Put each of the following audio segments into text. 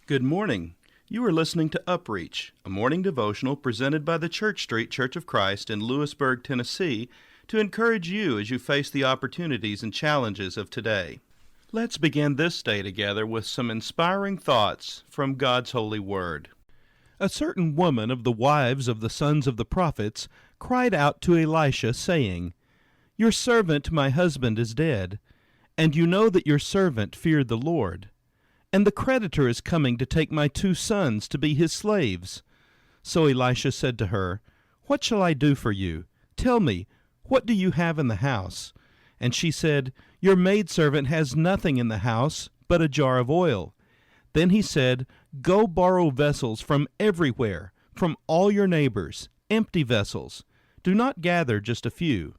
Good morning. You are listening to UpReach, a morning devotional presented by the Church Street Church of Christ in Lewisburg, Tennessee, to encourage you as you face the opportunities and challenges of today. Let's begin this day together with some inspiring thoughts from God's holy word. A certain woman of the wives of the sons of the prophets cried out to Elisha, saying, "Your servant my husband is dead, and you know that your servant feared the Lord. And the creditor is coming to take my 2 sons to be his slaves." So Elisha said to her, "What shall I do for you? Tell me, what do you have in the house?" And she said, "Your maidservant has nothing in the house but a jar of oil." Then he said, "Go borrow vessels from everywhere, from all your neighbors, empty vessels. Do not gather just a few.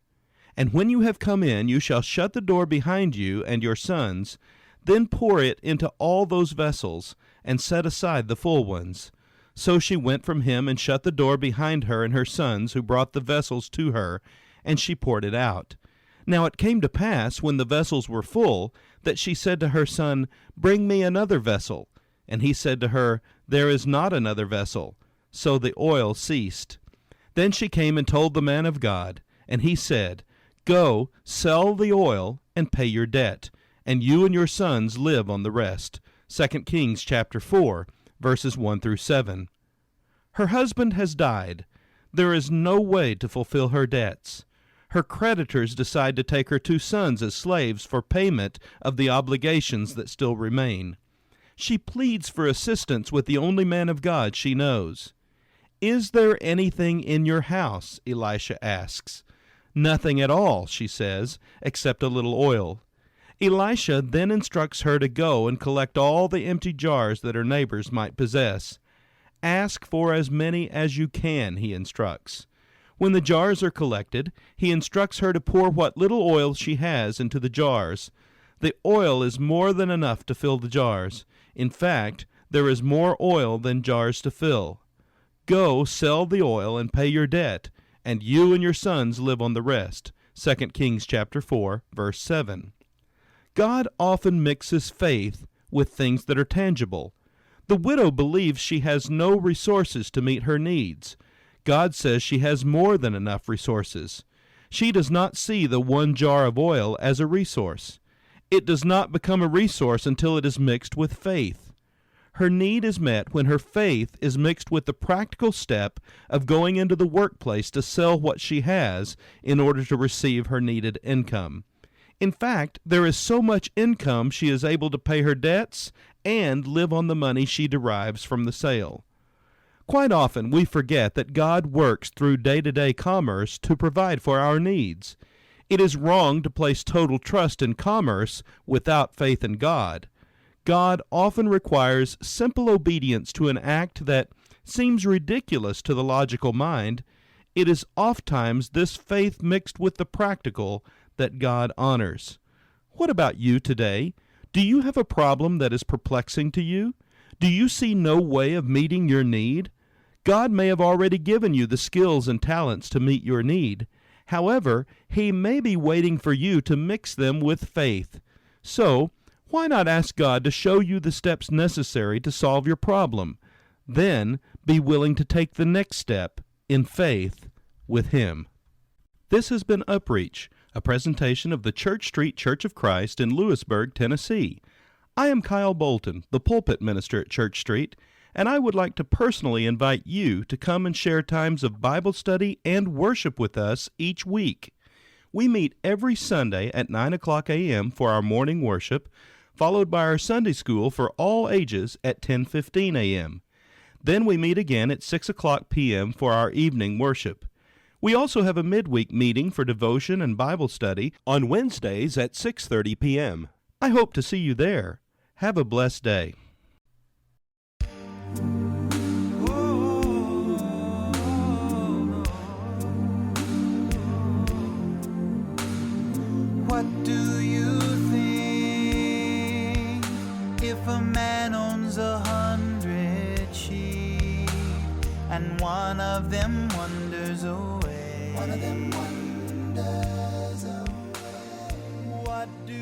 And when you have come in, you shall shut the door behind you and your sons. Then pour it into all those vessels, and set aside the full ones." So she went from him and shut the door behind her and her sons, who brought the vessels to her, and she poured it out. Now it came to pass, when the vessels were full, that she said to her son, "Bring me another vessel." And he said to her, "There is not another vessel." So the oil ceased. Then she came and told the man of God, and he said, "Go, sell the oil, and pay your debt, and you and your sons live on the rest." 2 Kings chapter 4, verses 1 through 7. Her husband has died. There is no way to fulfill her debts. Her creditors decide to take her 2 sons as slaves for payment of the obligations that still remain. She pleads for assistance with the only man of God she knows. "Is there anything in your house?" Elisha asks. "Nothing at all," she says, "except a little oil." Elisha then instructs her to go and collect all the empty jars that her neighbors might possess. "Ask for as many as you can," he instructs. When the jars are collected, he instructs her to pour what little oil she has into the jars. The oil is more than enough to fill the jars. In fact, there is more oil than jars to fill. "Go, sell the oil and pay your debt, and you and your sons live on the rest." 2 Kings chapter 4, verse 7. God often mixes faith with things that are tangible. The widow believes she has no resources to meet her needs. God says she has more than enough resources. She does not see the 1 jar of oil as a resource. It does not become a resource until it is mixed with faith. Her need is met when her faith is mixed with the practical step of going into the workplace to sell what she has in order to receive her needed income. In fact, there is so much income she is able to pay her debts and live on the money she derives from the sale. Quite often we forget that God works through day-to-day commerce to provide for our needs. It is wrong to place total trust in commerce without faith in God. God often requires simple obedience to an act that seems ridiculous to the logical mind. It is oftentimes this faith mixed with the practical that God honors. What about you today? Do you have a problem that is perplexing to you? Do you see no way of meeting your need? God may have already given you the skills and talents to meet your need. However, He may be waiting for you to mix them with faith. So, why not ask God to show you the steps necessary to solve your problem? Then, be willing to take the next step in faith with Him. This has been UpReach, a presentation of the Church Street Church of Christ in Lewisburg, Tennessee. I am Kyle Bolton, the pulpit minister at Church Street, and I would like to personally invite you to come and share times of Bible study and worship with us each week. We meet every Sunday at 9 o'clock a.m. for our morning worship, followed by our Sunday school for all ages at 10:15 a.m. Then we meet again at 6 o'clock p.m. for our evening worship. We also have a midweek meeting for devotion and Bible study on Wednesdays at 6:30 p.m. I hope to see you there. Have a blessed day. What do you think if a man owns 100 sheep and one of them wanders away? What do